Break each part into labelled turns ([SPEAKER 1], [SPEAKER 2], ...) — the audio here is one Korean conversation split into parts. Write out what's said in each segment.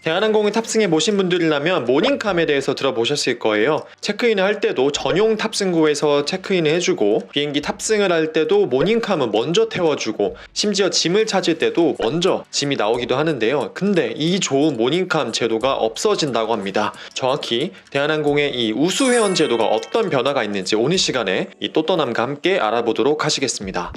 [SPEAKER 1] 대한항공에 탑승해 보신 분들이라면 모닝캄에 대해서 들어보셨을 거예요. 체크인을 할 때도 전용 탑승구에서 체크인을 해주고, 비행기 탑승을 할 때도 모닝캄은 먼저 태워주고, 심지어 짐을 찾을 때도 먼저 짐이 나오기도 하는데요. 근데 이 좋은 모닝캄 제도가 없어진다고 합니다. 정확히 대한항공의 이 우수회원 제도가 어떤 변화가 있는지 오늘 시간에 이 또또남과 함께 알아보도록 하시겠습니다.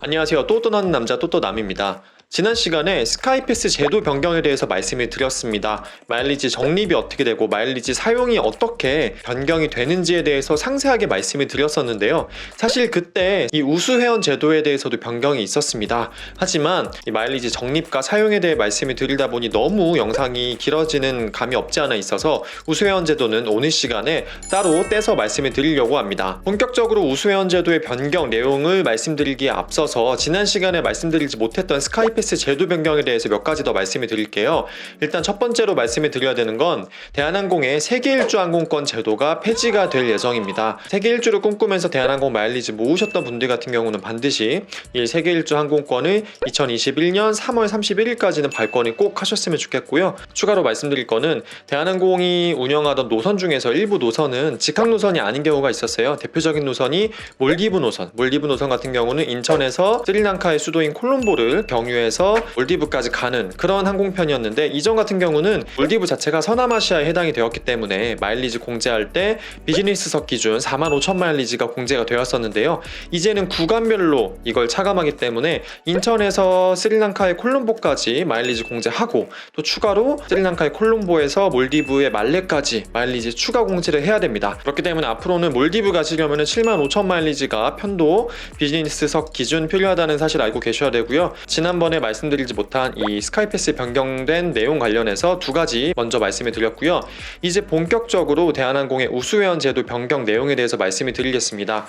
[SPEAKER 1] 안녕하세요. 또또나는 남자 또또남입니다. 지난 시간에 스카이패스 제도 변경에 대해서 말씀을 드렸습니다. 마일리지 적립이 어떻게 되고 마일리지 사용이 어떻게 변경이 되는지에 대해서 상세하게 말씀을 드렸었는데요. 사실 그때 이 우수회원 제도에 대해서도 변경이 있었습니다. 하지만 이 마일리지 적립과 사용에 대해 말씀을 드리다 보니 너무 영상이 길어지는 감이 없지 않아 있어서 우수회원 제도는 오늘 시간에 따로 떼서 말씀을 드리려고 합니다. 본격적으로 우수회원 제도의 변경 내용을 말씀드리기에 앞서서 지난 시간에 말씀드리지 못했던 스카이패스 제도 변경에 대해서 몇 가지 더 말씀을 드릴게요. 일단 첫 번째로 말씀을 드려야 되는 건 대한항공의 세계 일주 항공권 제도가 폐지가 될 예정입니다. 세계 일주를 꿈꾸면서 대한항공 마일리지 모으셨던 분들 같은 경우는 반드시 이 세계 일주 항공권을 2021년 3월 31일까지는 발권을 꼭 하셨으면 좋겠고요. 추가로 말씀드릴 거는 대한항공이 운영하던 노선 중에서 일부 노선은 직항 노선이 아닌 경우가 있었어요. 대표적인 노선이 몰디브 노선 같은 경우는 인천에서 스리랑카의 수도인 콜롬보를 경유해서 몰디브까지 가는 그런 항공편이었는데, 이전 같은 경우는 몰디브 자체가 서남아시아에 해당이 되었기 때문에 마일리지 공제할 때 비즈니스석 기준 45,000 마일리지가 공제가 되었었는데요. 이제는 구간별로 이걸 차감하기 때문에 인천에서 스리랑카의 콜롬보까지 마일리지 공제하고, 또 추가로 스리랑카의 콜롬보에서 몰디브의 말레까지 마일리지 추가 공제를 해야 됩니다. 그렇기 때문에 앞으로는 몰디브 가시려면 75,000 마일리지가 편도 비즈니스석 기준 필요하다는 사실 알고 계셔야 되고요. 지난번에 말씀드리지 못한 이 스카이패스 변경된 내용 관련해서 두 가지 먼저 말씀을 드렸고요. 이제 본격적으로 대한항공의 우수회원 제도 변경 내용에 대해서 말씀을 드리겠습니다.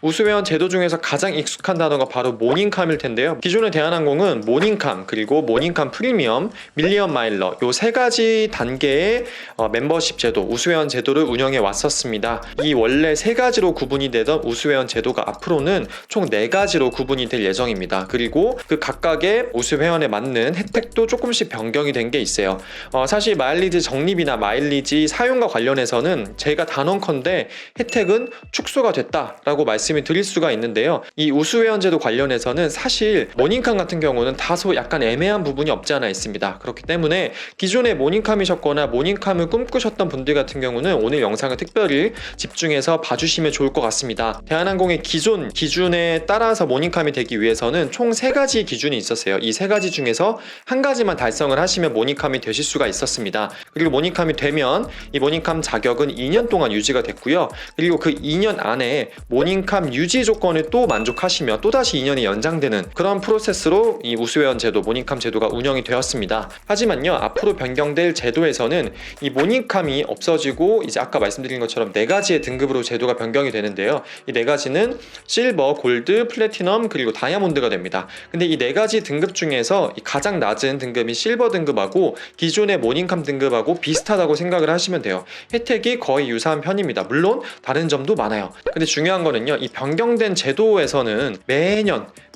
[SPEAKER 1] 우수회원 제도 중에서 가장 익숙한 단어가 바로 모닝캄일 텐데요. 기존의 대한항공은 모닝캄, 그리고 모닝캄 프리미엄, 밀리언 마일러 요 세 가지 단계의 멤버십 제도, 우수회원 제도를 운영해 왔었습니다. 이 원래 세 가지로 구분이 되던 우수회원 제도가 앞으로는 총 4가지로 구분이 될 예정입니다. 그리고 그 각각의 우수회원에 맞는 혜택도 조금씩 변경이 된 게 있어요. 사실 마일리지 적립이나 마일리지 사용과 관련해서는 제가 단언컨대 혜택은 축소가 됐다라고 말씀을 드릴 수가 있는데요. 이 우수회원 제도 관련해서는 사실 모닝캄 같은 경우는 다소 약간 애매한 부분이 없지 않아 있습니다. 그렇기 때문에 기존에 모닝캄이셨거나 모닝캄을 꿈꾸셨던 분들 같은 경우는 오늘 영상을 특별히 집중해서 봐주시면 좋을 것 같습니다. 대한항공의 기존 기준에 따라서 모닝캄이 되기 위해서는 총 3가지 기준이 있었어요. 이 3가지 중에서 한 가지만 달성을 하시면 모닝캄이 되실 수가 있었습니다. 그리고 모닝캄이 되면 이 모닝캄 자격은 2년 동안 유지가 됐고요. 그리고 그 2년 안에 모닝캄 유지 조건을 또 만족하시면 또다시 2년이 연장되는 그런 프로세스로 이 우수회원 제도, 모닝캄 제도가 운영이 되었습니다. 하지만요, 앞으로 변경될 제도에서는 이 모닝캄이 없어지고 이제 아까 말씀드린 것처럼 4가지의 등급으로 제도가 변경이 되는데요. 이 4가지는 실버, 골드, 플래티넘, 그리고 다이아몬드가 됩니다. 근데 이 4가지 등급 중에서 가장 낮은 등급이 실버 등급하고 기존의 모닝캄 등급하고 비슷하다고 생각을 하시면 돼요. 혜택이 거의 유사한 편입니다. 물론 다른 점도 많아요. 근데 중요한 거는요, 이 변경된 제도에서는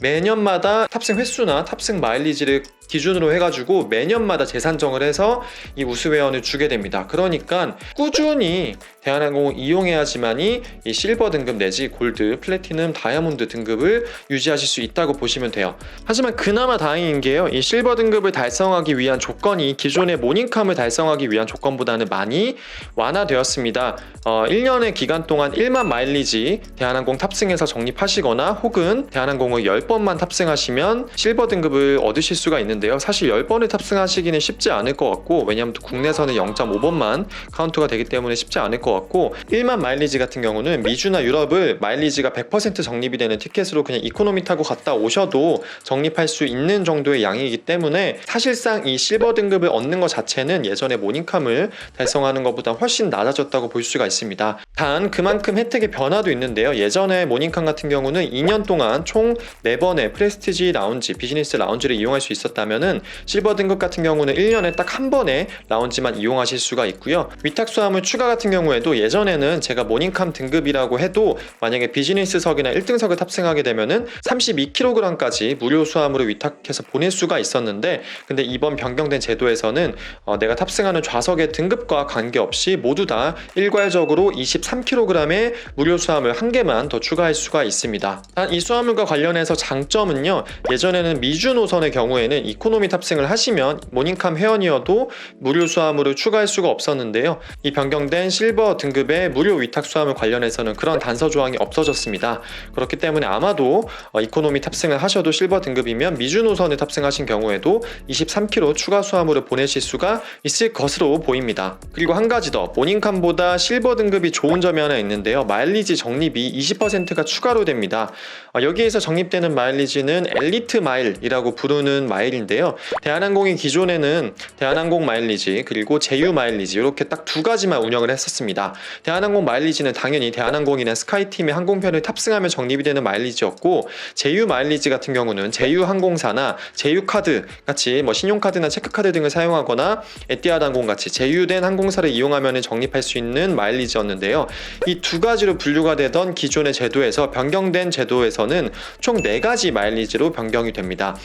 [SPEAKER 1] 매년마다 탑승 횟수나 탑승 마일리지를 기준으로 해가지고 매년마다 재산정을 해서 이 우수회원을 주게 됩니다. 그러니까 꾸준히 대한항공을 이용해야지만이 이 실버 등급 내지 골드, 플래티넘, 다이아몬드 등급을 유지하실 수 있다고 보시면 돼요. 하지만 그나마 다행인 게요, 이 실버 등급을 달성하기 위한 조건이 기존의 모닝캄을 달성하기 위한 조건보다는 많이 완화되었습니다. 1년의 기간 동안 1만 마일리지 대한항공 탑승해서 적립하시거나 혹은 대한항공을 10번만 탑승하시면 실버 등급을 얻으실 수가 있는데요. 사실 10번을 탑승하시기는 쉽지 않을 것 같고, 왜냐하면 국내선은 0.5번만 카운트가 되기 때문에 쉽지 않을 것 같고, 1만 마일리지 같은 경우는 미주나 유럽을 마일리지가 100% 적립이 되는 티켓으로 그냥 이코노미 타고 갔다 오셔도 적립할 수 있는 정도의 양이기 때문에 사실상 이 실버 등급을 얻는 것 자체는 예전에 모닝캄을 달성하는 것보다 훨씬 낮아졌다고 볼 수가 있습니다. 단 그만큼 혜택의 변화도 있는데요. 예전에 예전에 모닝캄 같은 경우는 2년 동안 총 4번의 프레스티지 라운지, 비즈니스 라운지를 이용할 수 있었다면은 실버 등급 같은 경우는 1년에 딱 한 번의 라운지만 이용하실 수가 있고요. 위탁 수화물 추가 같은 경우에도 예전에는 제가 모닝캄 등급이라고 해도 만약에 비즈니스석이나 1등석을 탑승하게 되면은 32kg까지 무료 수화물을 위탁해서 보낼 수가 있었는데, 근데 이번 변경된 제도에서는 내가 탑승하는 좌석의 등급과 관계없이 모두 다 일괄적으로 23kg의 무료 수화물 한 개만 더 추가할 수가 있습니다. 단 이 수화물과 관련해서 장점은요, 예전에는 미주 노선의 경우에는 이코노미 탑승을 하시면 모닝캄 회원이어도 무료 수화물을 추가할 수가 없었는데요, 이 변경된 실버 등급의 무료 위탁 수화물 관련해서는 그런 단서 조항이 없어졌습니다. 그렇기 때문에 아마도 이코노미 탑승을 하셔도 실버 등급이면 미주 노선에 탑승하신 경우에도 23kg 추가 수화물을 보내실 수가 있을 것으로 보입니다. 그리고 한 가지 더, 모닝캄보다 실버 등급이 좋은 점이 하나 있는데요, 마일리지 적립이 20%가 추가로 됩니다. 여기에서 적립되는 마일리지는 엘리트 마일이라고 부르는 마일인데요, 대한항공이 기존에는 대한항공 마일리지 그리고 제휴 마일리지 이렇게 딱 두 가지만 운영을 했었습니다. 대한항공 마일리지는 당연히 대한항공이나 스카이팀의 항공편을 탑승하면 적립이 되는 마일리지였고, 제휴 마일리지 같은 경우는 제휴 항공사나 제휴 카드 같이 신용카드나 체크카드 등을 사용하거나 에티하드 항공 같이 제휴된 항공사를 이용하면 적립할 수 있는 마일리지였는데요, 이 두 가지로 분류가 되던 기존의 제도에서 변경된 제도에서는 총 4가지 마일리지로 변경이 됩니다.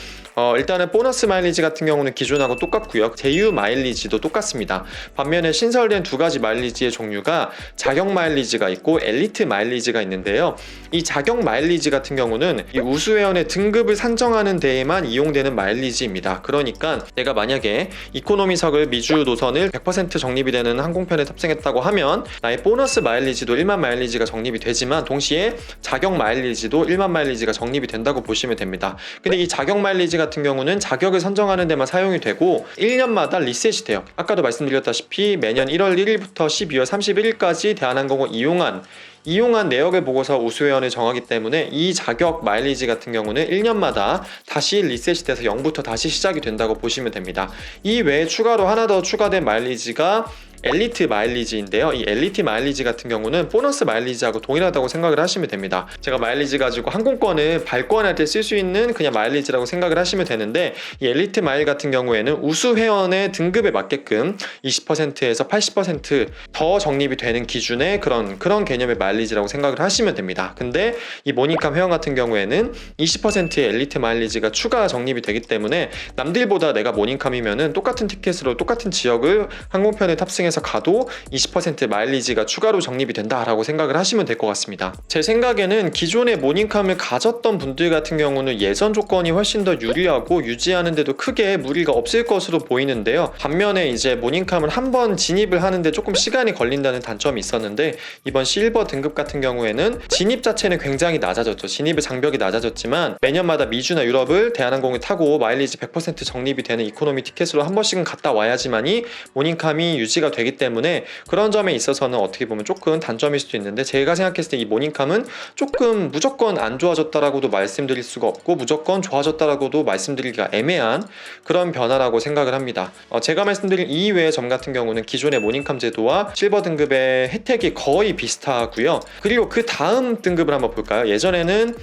[SPEAKER 1] 일단은 보너스 마일리지 같은 경우는 기존하고 똑같고요, 제휴 마일리지도 똑같습니다. 반면에 신설된 2가지 마일리지의 종류가 자격 마일리지가 있고 엘리트 마일리지가 있는데요, 이 자격 마일리지 같은 경우는 이 우수회원의 등급을 산정하는 데에만 이용되는 마일리지입니다. 그러니까 내가 만약에 이코노미석을 미주 노선을 100% 적립이 되는 항공편에 탑승했다고 하면 나의 보너스 마일리지도 1만 마일리지가 적립이 되지만 동시에 자격 마일리지도 1만 마일리지가 적립이 된다고 보시면 됩니다. 근데 이 자격 마일리지 같은 경우는 자격을 선정하는 데만 사용이 되고 1년마다 리셋이 돼요. 아까도 말씀드렸다시피 매년 1월 1일부터 12월 31일까지 대한항공을 이용한 내역을 보고서 우수회원을 정하기 때문에 이 자격 마일리지 같은 경우는 1년마다 다시 리셋이 돼서 0부터 다시 시작이 된다고 보시면 됩니다. 이 외에 추가로 하나 더 추가된 마일리지가 엘리트 마일리지인데요, 이 엘리트 마일리지 같은 경우는 보너스 마일리지하고 동일하다고 생각을 하시면 됩니다. 제가 마일리지 가지고 항공권을 발권할 때 쓸 수 있는 그냥 마일리지라고 생각을 하시면 되는데, 이 엘리트 마일 같은 경우에는 우수 회원의 등급에 맞게끔 20%에서 80% 더 적립이 되는 기준의 그런 개념의 마일리지라고 생각을 하시면 됩니다. 근데 이 모닝캄 회원 같은 경우에는 20%의 엘리트 마일리지가 추가 적립이 되기 때문에 남들보다 내가 모닝캄이면은 똑같은 티켓으로 똑같은 지역을 항공편에 탑승해서 가도 20% 마일리지가 추가로 적립이 된다라고 생각을 하시면 될 것 같습니다. 제 생각에는 기존의 모닝캄을 가졌던 분들 같은 경우는 예선 조건이 훨씬 더 유리하고 유지하는데도 크게 무리가 없을 것으로 보이는데요, 반면에 이제 모닝캄을 한번 진입을 하는데 조금 시간이 걸린다는 단점이 있었는데, 이번 실버 등급 같은 경우에는 진입 자체는 굉장히 낮아졌죠. 진입의 장벽이 낮아졌지만 매년마다 미주나 유럽을 대한항공을 타고 마일리지 100% 적립이 되는 이코노미 티켓으로 한 번씩은 갔다 와야지만이 모닝캄이 유지가 되기 때문에 그런 점에 있어서는 어떻게 보면 조금 단점일 수도 있는데, 제가 생각했을 때 이 모닝캄은 조금 무조건 안 좋아졌다라고도 말씀드릴 수가 없고 무조건 좋아졌다라고도 말씀드리기가 애매한 그런 변화라고 생각을 합니다. 제가 말씀드린 이외의 점 같은 경우는 기존의 모닝캄 제도와 실버 등급의 혜택이 거의 비슷하고요. 그리고 그 다음 등급을 한번 볼까요? 예전에는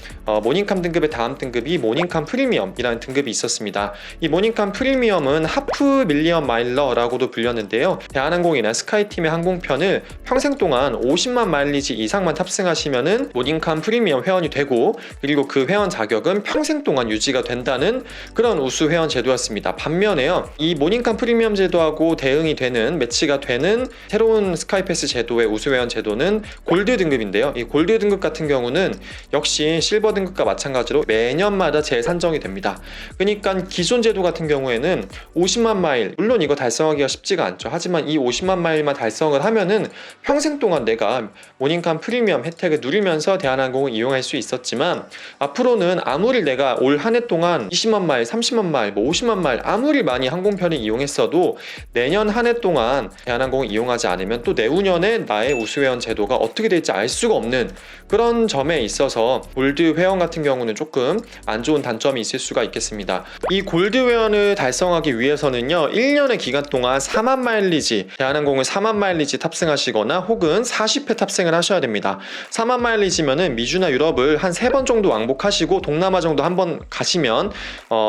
[SPEAKER 1] 모닝캄 등급의 다음 등급이 모닝캄 프리미엄이라는 등급이 있었습니다. 이 모닝캄 프리미엄은 하프 밀리언 마일러라고도 불렸는데요, 대한항공이나 스카이팀의 항공편을 평생 동안 50만 마일리지 이상만 탑승하시면은 모닝캄 프리미엄 회원이 되고, 그리고 그 회원 자격은 평생 동안 유지가 된다는 그런 우수 회원 제도였습니다. 반면에요, 이 모닝캄 프리미엄 제도하고 대응이 되는 매치가 되는 새로운 스카이패스 제도의 우수 회원 제도는 골드 등급인데요, 이 골드 등급 같은 경우는 역시 실버 등급과 마찬가지로 매년마다 재산정이 됩니다. 그러니까 기존 제도 같은 경우에는 50만 마일, 물론 이거 달성하기가 쉽지가 않죠. 하지만 이 50만 마일만 달성을 하면은 평생 동안 내가 모닝캄 프리미엄 혜택을 누리면서 대한항공을 이용할 수 있었지만, 앞으로는 아무리 내가 올 한 해 동안 20만 마일, 30만 마일, 50만 마일 아무리 많이 항공편을 이용했어도 내년 한 해 동안 대한항공을 이용하지 않으면 또 내후년에 나의 우수회원 제도가 어떻게 될지 알 수가 없는 그런 점에 있어서 골드 회원 같은 경우는 조금 안 좋은 단점이 있을 수가 있겠습니다. 이 골드 회원을 달성하기 위해서는요, 1년의 기간 동안 4만 마일리지 대한항공을 4만 마일리지 탑승하시거나 혹은 40회 탑승을 하셔야 됩니다. 4만 마일리지면은 미주나 유럽을 한 3번 정도 왕복하시고 동남아 정도 한번 가시면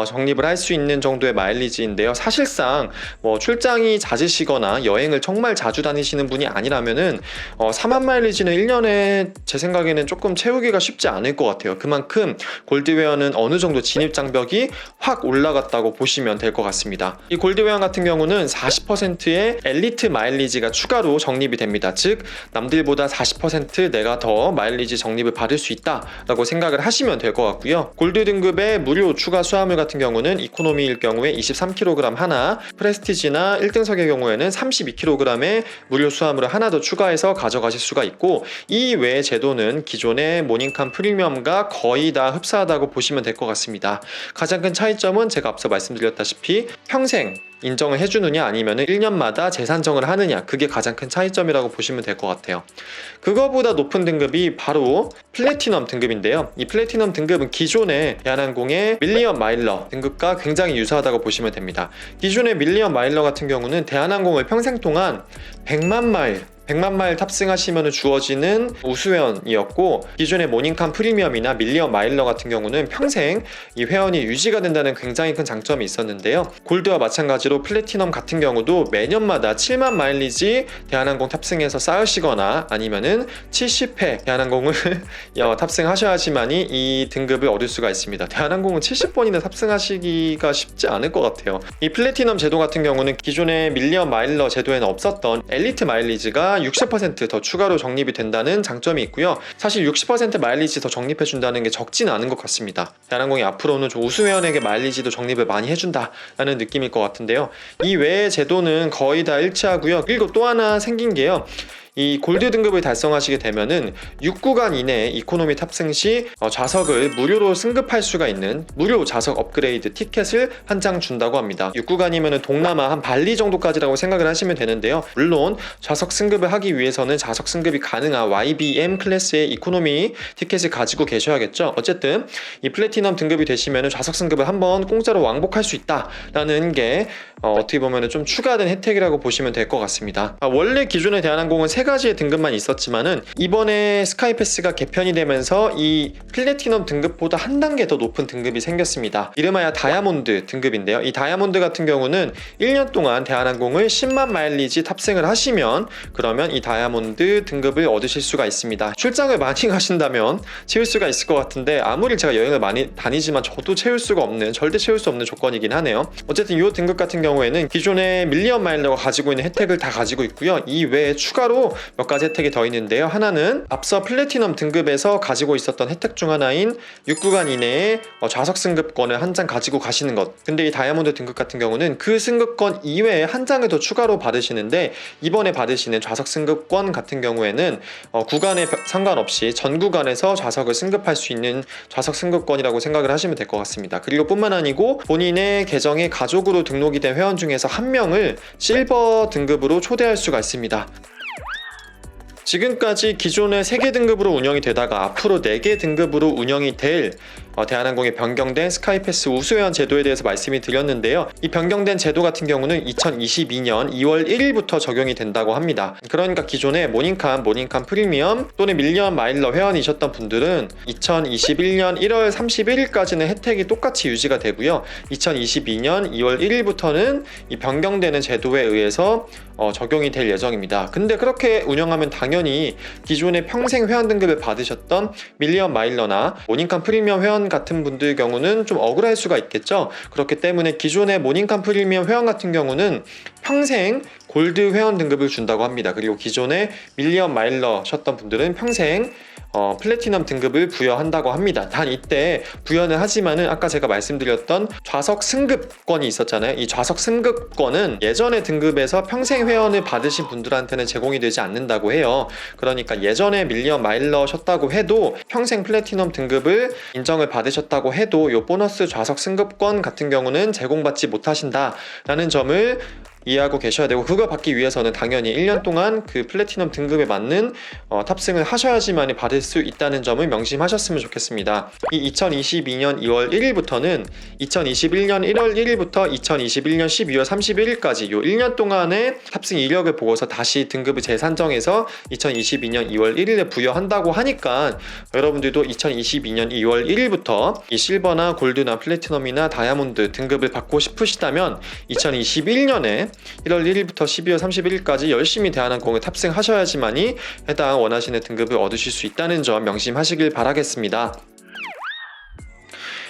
[SPEAKER 1] 적립을 할 수 있는 정도의 마일리지인데요. 사실상 뭐 출장이 잦으시거나 여행을 정말 자주 다니시는 분이 아니라면은 4만 마일리지는 1년에 제 생각에는 조금 채우기가 쉽지 않을 것 같아요. 그만큼 골드웨어는 어느 정도 진입 장벽이 확 올라갔다고 보시면 될 것 같습니다. 이 골드웨어 같은 경우는 40%의 엘리트 마일리지가 추가로 적립이 됩니다. 즉 남들보다 40% 내가 더 마일리지 적립을 받을 수 있다라고 생각을 하시면 될 것 같고요. 골드 등급의 무료 추가 수화물 같은 경우는 이코노미일 경우에 23kg 하나, 프레스티지나 1등석의 경우에는 32kg의 무료 수화물을 하나 더 추가해서 가져가실 수가 있고, 이 외의 제도는 기존의 모닝칸 프리미엄과 거의 다 흡사하다고 보시면 될 것 같습니다. 가장 큰 차이점은 제가 앞서 말씀드렸다시피 평생 인정을 해주느냐 아니면 1년마다 재산정을 하느냐, 그게 가장 큰 차이점이라고 보시면 될 것 같아요. 그거보다 높은 등급이 바로 플래티넘 등급인데요. 이 플래티넘 등급은 기존의 대한항공의 밀리언 마일러 등급과 굉장히 유사하다고 보시면 됩니다. 기존의 밀리언 마일러 같은 경우는 대한항공을 평생 동안 100만 마일 탑승하시면 주어지는 우수회원이었고, 기존의 모닝칸 프리미엄이나 밀리언 마일러 같은 경우는 평생 이 회원이 유지가 된다는 굉장히 큰 장점이 있었는데요. 골드와 마찬가지로 플래티넘 같은 경우도 매년마다 7만 마일리지 대한항공 탑승해서 쌓으시거나 아니면은 70회 대한항공을 탑승하셔야지만이 이 등급을 얻을 수가 있습니다. 대한항공은 70번이나 탑승하시기가 쉽지 않을 것 같아요. 이 플래티넘 제도 같은 경우는 기존의 밀리언 마일러 제도에는 없었던 엘리트 마일리지가 60% 더 추가로 적립이 된다는 장점이 있고요. 사실 60% 마일리지 더 적립해준다는 게 적지는 않은 것 같습니다. 대한항공이 앞으로는 좀 우수회원에게 마일리지도 적립을 많이 해준다라는 느낌일 것 같은데요. 이 외의 제도는 거의 다 일치하고요. 그리고 또 하나 생긴 게요. 이 골드 등급을 달성하시게 되면은 6구간 이내에 이코노미 탑승 시 좌석을 무료로 승급할 수가 있는 무료 좌석 업그레이드 티켓을 한 장 준다고 합니다. 6구간이면은 동남아 한 발리 정도까지라고 생각을 하시면 되는데요. 물론 좌석 승급을 하기 위해서는 좌석 승급이 가능한 YBM 클래스의 이코노미 티켓을 가지고 계셔야겠죠. 어쨌든 이 플래티넘 등급이 되시면은 좌석 승급을 한번 공짜로 왕복할 수 있다라는 게 어떻게 보면은 좀 추가된 혜택이라고 보시면 될 것 같습니다. 원래 기존의 대한항공은 세 가지의 등급만 있었지만은 이번에 스카이패스가 개편이 되면서 이 플래티넘 등급보다 한 단계 더 높은 등급이 생겼습니다. 이름하여 다이아몬드 등급인데요. 이 다이아몬드 같은 경우는 1년 동안 대한항공을 10만 마일리지 탑승을 하시면 그러면 이 다이아몬드 등급을 얻으실 수가 있습니다. 출장을 많이 가신다면 채울 수가 있을 것 같은데 아무리 제가 여행을 많이 다니지만 저도 채울 수가 없는, 절대 채울 수 없는 조건이긴 하네요. 어쨌든 이 등급 같은 경우에는 기존의 밀리언 마일러가 가지고 있는 혜택을 다 가지고 있고요. 이 외에 추가로 몇 가지 혜택이 더 있는데요. 하나는 앞서 플래티넘 등급에서 가지고 있었던 혜택 중 하나인 6구간 이내에 좌석 승급권을 한 장 가지고 가시는 것. 근데 이 다이아몬드 등급 같은 경우는 그 승급권 이외에 한 장을 더 추가로 받으시는데, 이번에 받으시는 좌석 승급권 같은 경우에는 구간에 상관없이 전 구간에서 좌석을 승급할 수 있는 좌석 승급권이라고 생각을 하시면 될 것 같습니다. 그리고 뿐만 아니고 본인의 계정에 가족으로 등록이 된 회원 중에서 한 명을 실버 등급으로 초대할 수가 있습니다. 지금까지 기존의 3개 등급으로 운영이 되다가 앞으로 4개 등급으로 운영이 될 대한항공의 변경된 스카이패스 우수회원 제도에 대해서 말씀을 드렸는데요. 이 변경된 제도 같은 경우는 2022년 2월 1일부터 적용이 된다고 합니다. 그러니까 기존의 모닝칸 프리미엄 또는 밀리언 마일러 회원이셨던 분들은 2021년 1월 31일까지는 혜택이 똑같이 유지가 되고요. 2022년 2월 1일부터는 이 변경되는 제도에 의해서 적용이 될 예정입니다. 근데 그렇게 운영하면 당연히 기존의 평생 회원 등급을 받으셨던 밀리언 마일러나 모닝칸 프리미엄 회원 같은 분들 경우는 좀 억울할 수가 있겠죠. 그렇기 때문에 기존의 모닝칸 프리미엄 회원 같은 경우는 평생 골드 회원 등급을 준다고 합니다. 그리고 기존의 밀리언 마일러셨던 분들은 평생 플래티넘 등급을 부여한다고 합니다. 단 이때 부여는 하지만은 아까 제가 말씀드렸던 좌석 승급권이 있었잖아요. 이 좌석 승급권은 예전의 등급에서 평생 회원을 받으신 분들한테는 제공이 되지 않는다고 해요. 그러니까 예전에 밀리언 마일러셨다고 해도 평생 플래티넘 등급을 인정을 받으셨다고 해도 이 보너스 좌석 승급권 같은 경우는 제공받지 못하신다라는 점을 이해하고 계셔야 되고, 그걸 받기 위해서는 당연히 1년 동안 그 플래티넘 등급에 맞는 탑승을 하셔야지만 받을 수 있다는 점을 명심하셨으면 좋겠습니다. 이 2022년 2월 1일부터는 2021년 1월 1일부터 2021년 12월 31일까지 요 1년 동안의 탑승 이력을 보고서 다시 등급을 재산정해서 2022년 2월 1일에 부여한다고 하니까, 여러분들도 2022년 2월 1일부터 이 실버나 골드나 플래티넘이나 다이아몬드 등급을 받고 싶으시다면 2021년에 1월 1일부터 12월 31일까지 열심히 대한항공을 탑승하셔야지만이 해당 원하시는 등급을 얻으실 수 있다는 점 명심하시길 바라겠습니다.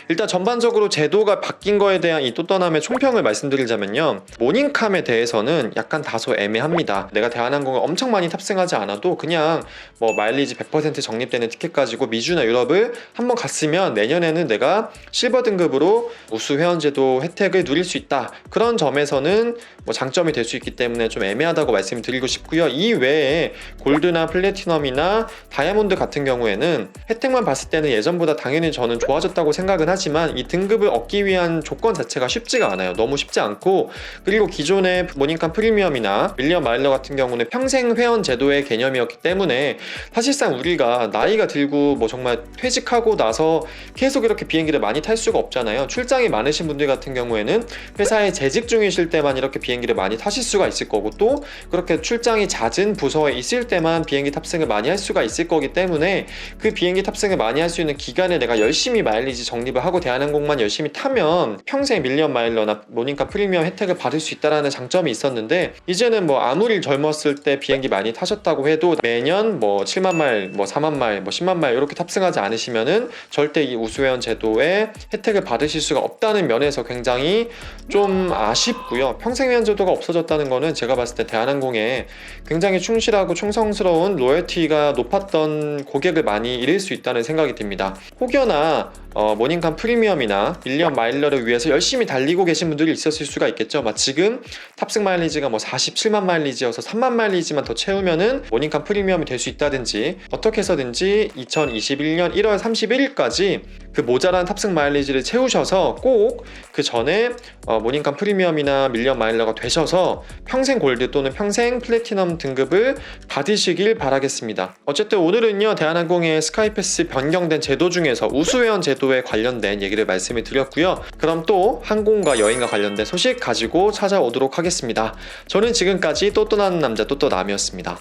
[SPEAKER 1] 일단 전반적으로 제도가 바뀐 거에 대한 이 또떠남의 총평을 말씀드리자면요, 모닝캄에 대해서는 약간 다소 애매합니다. 내가 대한항공을 엄청 많이 탑승하지 않아도 그냥 뭐 마일리지 100% 적립되는 티켓 가지고 미주나 유럽을 한번 갔으면 내년에는 내가 실버 등급으로 우수 회원제도 혜택을 누릴 수 있다, 그런 점에서는 뭐 장점이 될 수 있기 때문에 좀 애매하다고 말씀드리고 싶고요. 이 외에 골드나 플래티넘이나 다이아몬드 같은 경우에는 혜택만 봤을 때는 예전보다 당연히 저는 좋아졌다고 생각은 하지만 이 등급을 얻기 위한 조건 자체가 쉽지가 않아요. 너무 쉽지 않고, 그리고 기존의 모닝캄 프리미엄이나 밀리언 마일러 같은 경우는 평생 회원 제도의 개념이었기 때문에 사실상 우리가 나이가 들고 뭐 정말 퇴직하고 나서 계속 이렇게 비행기를 많이 탈 수가 없잖아요. 출장이 많으신 분들 같은 경우에는 회사에 재직 중이실 때만 이렇게 비행기를 많이 타실 수가 있을 거고, 또 그렇게 출장이 잦은 부서에 있을 때만 비행기 탑승을 많이 할 수가 있을 거기 때문에 그 비행기 탑승을 많이 할 수 있는 기간에 내가 열심히 마일리지 적립을 하고 대한항공만 열심히 타면 평생 밀리언 마일러나 모닝캄 프리미엄 혜택을 받을 수 있다는 장점이 있었는데, 이제는 뭐 아무리 젊었을 때 비행기 많이 타셨다고 해도 매년 뭐 7만 마일, 뭐 4만 마일, 뭐 10만 마일 이렇게 탑승하지 않으시면은 절대 이 우수회원 제도의 혜택을 받으실 수가 없다는 면에서 굉장히 좀 아쉽고요. 평생 회원 제도가 없어졌다는 거는 제가 봤을 때 대한항공에 굉장히 충실하고 충성스러운 로열티가 높았던 고객을 많이 잃을 수 있다는 생각이 듭니다. 혹여나 모닝캄 프리미엄이나 밀리언 마일러를 위해서 열심히 달리고 계신 분들이 있었을 수가 있겠죠. 지금 탑승 마일리지가 뭐 47만 마일리지여서 3만 마일리지만 더 채우면은 모닝캄 프리미엄이 될 수 있다든지, 어떻게 해서든지 2021년 1월 31일까지 그 모자란 탑승 마일리지를 채우셔서 꼭 그 전에 모닝캄 프리미엄이나 밀리언 마일러가 되셔서 평생 골드 또는 평생 플래티넘 등급을 받으시길 바라겠습니다. 어쨌든 오늘은요, 대한항공의 스카이패스 변경된 제도 중에서 우수회원 제도에 관련된 얘기를 말씀을 드렸고요. 그럼 또 항공과 여행과 관련된 소식 가지고 찾아오도록 하겠습니다. 저는 지금까지 또또나는 남자 또또남이었습니다.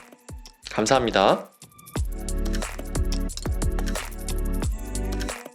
[SPEAKER 1] 감사합니다.